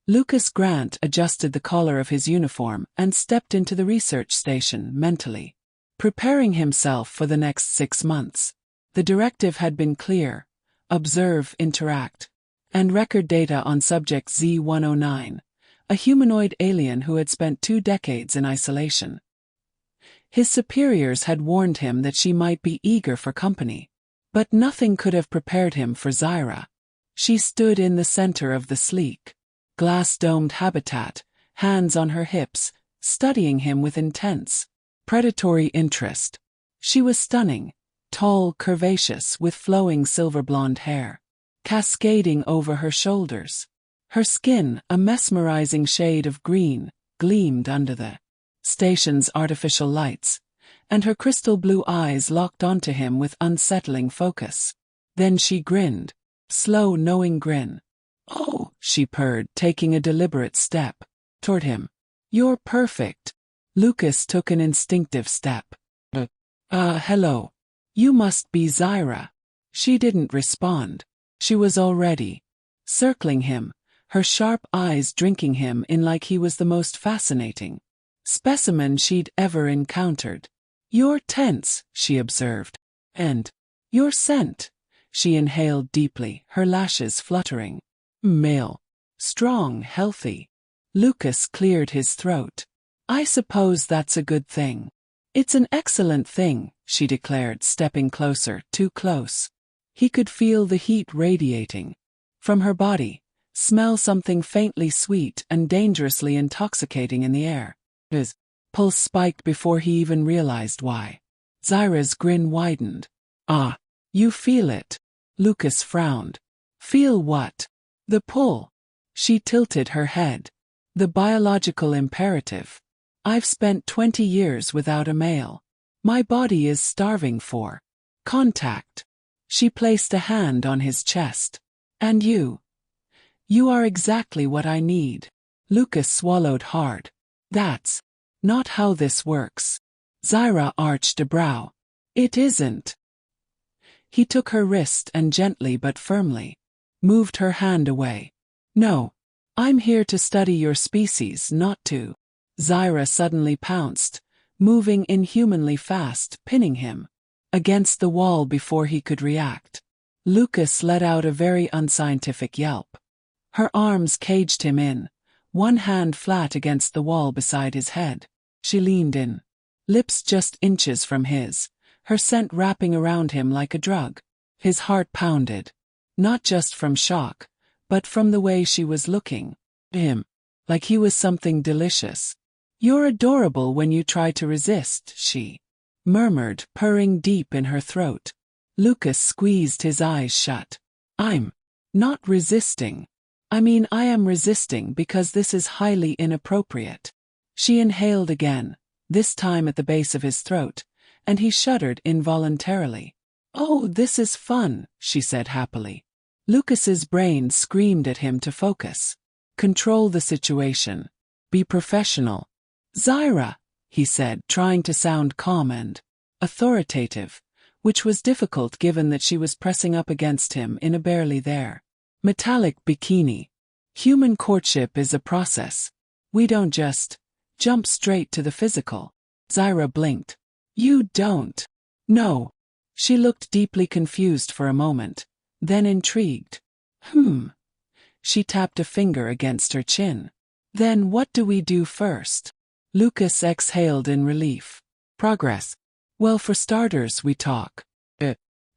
Lucas Grant adjusted the collar of his uniform and stepped into the research station mentally, preparing himself for the next 6 months. The directive had been clear: observe, interact, and record data on subject Z-109, a humanoid alien who had spent 2 decades in isolation. His superiors had warned him that she might be eager for company, but nothing could have prepared him for Zyra. She stood in the center of the sleek, glass-domed habitat, hands on her hips, studying him with intense, predatory interest. She was stunning, tall, curvaceous, with flowing silver-blonde hair, cascading over her shoulders. Her skin, a mesmerizing shade of green, gleamed under the station's artificial lights, and her crystal blue eyes locked onto him with unsettling focus. Then she grinned, slow, knowing grin. "Oh," she purred, taking a deliberate step toward him. "You're perfect." Lucas took an instinctive step. Hello. You must be Zyra." She didn't respond. She was already circling him, her sharp eyes drinking him in like he was the most fascinating specimen she'd ever encountered. "You're tense," she observed. "And your scent." She inhaled deeply, her lashes fluttering. "Male. Strong, healthy." Lucas cleared his throat. "I suppose that's a good thing." "It's an excellent thing," she declared, stepping closer, too close. He could feel the heat radiating from her body, smell something faintly sweet and dangerously intoxicating in the air. His pulse spiked before he even realized why. Zyra's grin widened. "Ah, you feel it." Lucas frowned. "Feel what?" "The pull." She tilted her head. "The biological imperative. I've spent 20 years without a male. My body is starving for contact." She placed a hand on his chest. "And you? You are exactly what I need." Lucas swallowed hard. "That's not how this works." Zyra arched a brow. "It isn't." He took her wrist and gently but firmly moved her hand away. "No. I'm here to study your species, not to." Zyra suddenly pounced, moving inhumanly fast, pinning him against the wall before he could react. Lucas let out a very unscientific yelp. Her arms caged him in, one hand flat against the wall beside his head. She leaned in, lips just inches from his, her scent wrapping around him like a drug. His heart pounded, not just from shock, but from the way she was looking at him, like he was something delicious. "You're adorable when you try to resist," she murmured, purring deep in her throat. Lucas squeezed his eyes shut. "I'm not resisting. I mean, I am resisting because this is highly inappropriate." She inhaled again, this time at the base of his throat, and he shuddered involuntarily. "Oh, this is fun," she said happily. Lucas's brain screamed at him to focus. Control the situation. Be professional. "Zyra," he said, trying to sound calm and authoritative, which was difficult given that she was pressing up against him in a barely there metallic bikini. "Human courtship is a process. We don't just jump straight to the physical." Zyra blinked. "You don't?" "No." She looked deeply confused for a moment, then intrigued. She tapped a finger against her chin. "Then what do we do first?" Lucas exhaled in relief. "Progress. Well, for starters, we talk.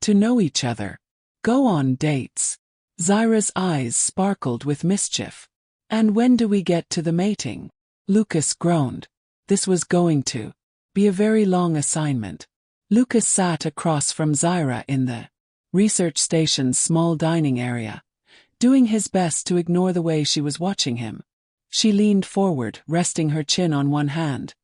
To know each other. Go on dates." Zyra's eyes sparkled with mischief. "And when do we get to the mating?" Lucas groaned. This was going to be a very long assignment. Lucas sat across from Zyra in the research station's small dining area, doing his best to ignore the way she was watching him. She leaned forward, resting her chin on one hand,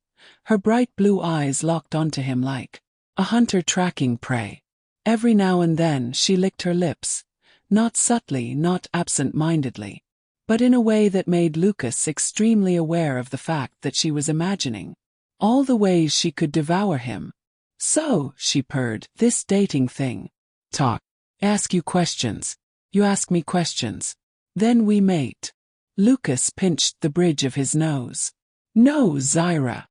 her bright blue eyes locked onto him like a hunter tracking prey. Every now and then she licked her lips, not subtly, not absent-mindedly, but in a way that made Lucas extremely aware of the fact that she was imagining all the ways she could devour him. "So," she purred, "this dating thing. Talk. Ask you questions. You ask me questions. Then we mate." Lucas pinched the bridge of his nose. No, Zyra.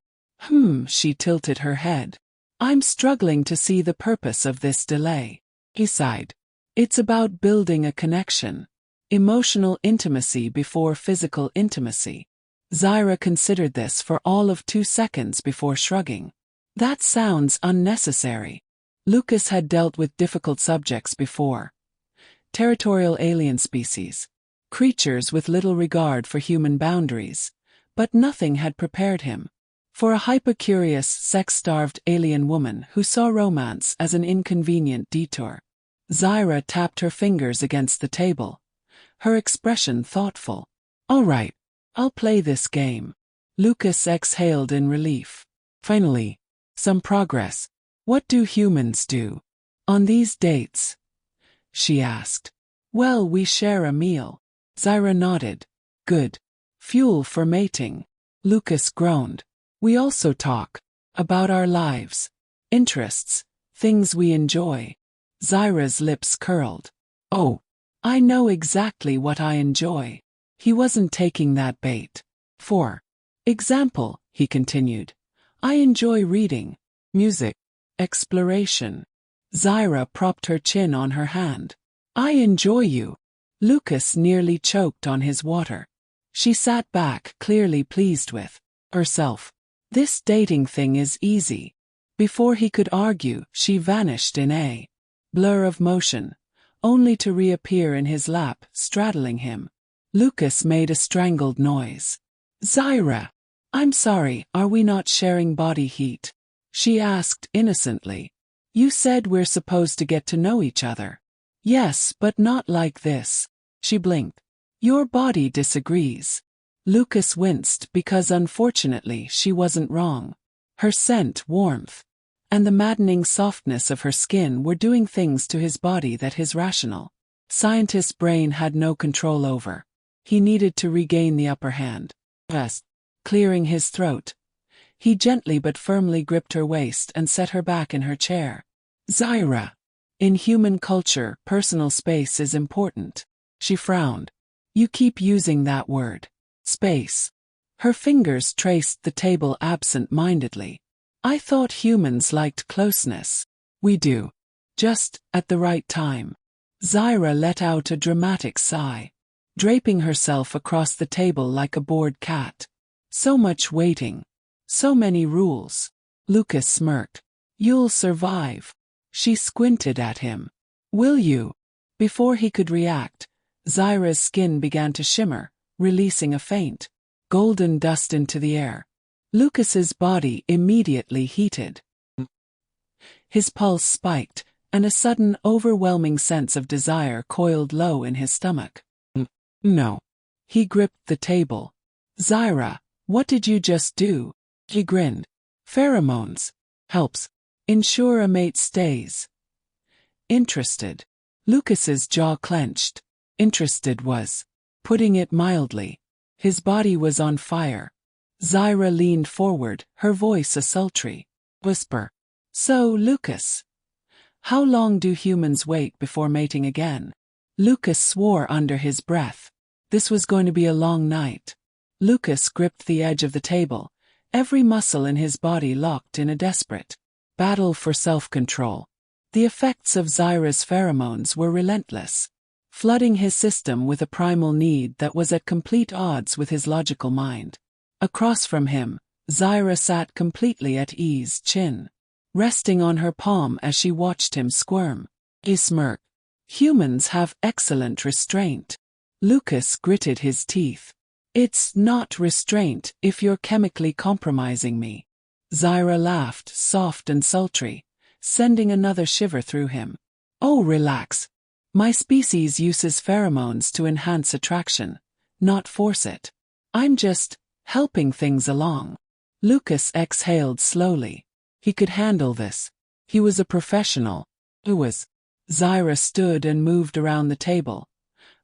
She tilted her head. I'm struggling to see the purpose of this delay. He sighed. It's about building a connection. Emotional intimacy before physical intimacy. Zyra considered this for all of 2 seconds before shrugging. That sounds unnecessary. Lucas had dealt with difficult subjects before. Territorial alien species. Creatures with little regard for human boundaries. But nothing had prepared him for a hyper-curious, sex-starved alien woman who saw romance as an inconvenient detour. Zyra tapped her fingers against the table, her expression thoughtful. All right, I'll play this game. Lucas exhaled in relief. Finally, some progress. What do humans do on these dates? She asked. Well, we share a meal. Zyra nodded. Good. Fuel for mating. Lucas groaned. We also talk about our lives, interests, things we enjoy. Zyra's lips curled. Oh, I know exactly what I enjoy. He wasn't taking that bait. For example, he continued, I enjoy reading, music, exploration. Zyra propped her chin on her hand. I enjoy you. Lucas nearly choked on his water. She sat back, clearly pleased with herself. This dating thing is easy. Before he could argue, she vanished in a blur of motion, only to reappear in his lap, straddling him. Lucas made a strangled noise. Zyra! I'm sorry, are we not sharing body heat? She asked innocently. You said we're supposed to get to know each other. Yes, but not like this. She blinked. Your body disagrees. Lucas winced because unfortunately she wasn't wrong. Her scent, warmth, and the maddening softness of her skin were doing things to his body that his rational scientist's brain had no control over. He needed to regain the upper hand. Thus, clearing his throat, he gently but firmly gripped her waist and set her back in her chair. Zyra. In human culture, personal space is important. She frowned. You keep using that word. Space. Her fingers traced the table absent-mindedly. I thought humans liked closeness. We do. Just at the right time. Zyra let out a dramatic sigh, draping herself across the table like a bored cat. So much waiting. So many rules. Lucas smirked. You'll survive. She squinted at him. Will you? Before he could react, Zyra's skin began to shimmer, releasing a faint, golden dust into the air. Lucas's body immediately heated. His pulse spiked, and a sudden overwhelming sense of desire coiled low in his stomach. No. He gripped the table. Zyra, what did you just do? He grinned. Pheromones. Helps. Ensure a mate stays. Interested. Lucas's jaw clenched. Interested was putting it mildly. His body was on fire. Zyra leaned forward, her voice a sultry whisper. So, Lucas, how long do humans wait before mating again? Lucas swore under his breath. This was going to be a long night. Lucas gripped the edge of the table, every muscle in his body locked in a desperate battle for self-control. The effects of Zyra's pheromones were relentless, flooding his system with a primal need that was at complete odds with his logical mind. Across from him, Zyra sat completely at ease, chin resting on her palm as she watched him squirm. He smirked. Humans have excellent restraint. Lucas gritted his teeth. It's not restraint if you're chemically compromising me. Zyra laughed, soft and sultry, sending another shiver through him. Oh, relax. My species uses pheromones to enhance attraction, not force it. I'm just helping things along. Lucas exhaled slowly. He could handle this. He was a professional. Who was? Zyra stood and moved around the table,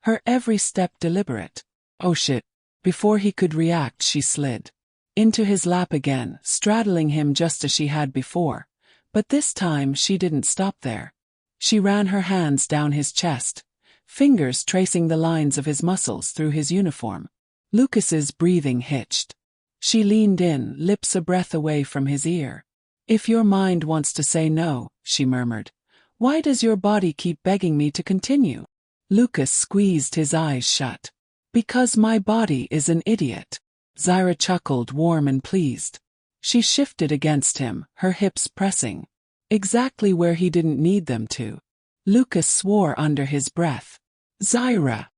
her every step deliberate. Oh shit. Before he could react, she slid into his lap again, straddling him just as she had before. But this time she didn't stop there. She ran her hands down his chest, fingers tracing the lines of his muscles through his uniform. Lucas's breathing hitched. She leaned in, lips a breath away from his ear. "If your mind wants to say no," she murmured, "why does your body keep begging me to continue?" Lucas squeezed his eyes shut. "Because my body is an idiot." Zyra chuckled, warm and pleased. She shifted against him, her hips pressing. Exactly where he didn't need them to. Lucas swore under his breath. "Zyra!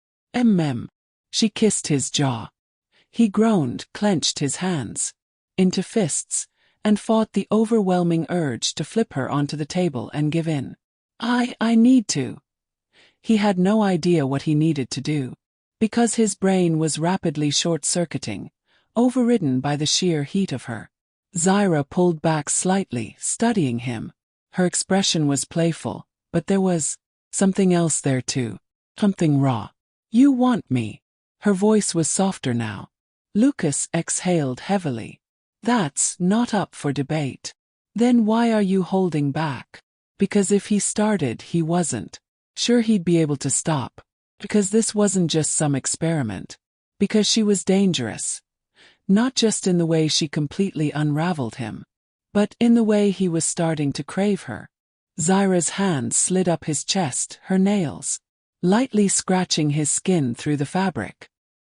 She kissed his jaw. He groaned, clenched his hands into fists, and fought the overwhelming urge to flip her onto the table and give in. I need to." He had no idea what he needed to do, because his brain was rapidly short-circuiting, overridden by the sheer heat of her. Zyra pulled back slightly, studying him. Her expression was playful, but there was something else there too. Something raw. "You want me." Her voice was softer now. Lucas exhaled heavily. "That's not up for debate." "Then why are you holding back?" "Because if he started, he wasn't sure he'd be able to stop. Because this wasn't just some experiment. Because she was dangerous. Not just in the way she completely unraveled him, but in the way he was starting to crave her." Zyra's hand slid up his chest, her nails lightly scratching his skin through the fabric.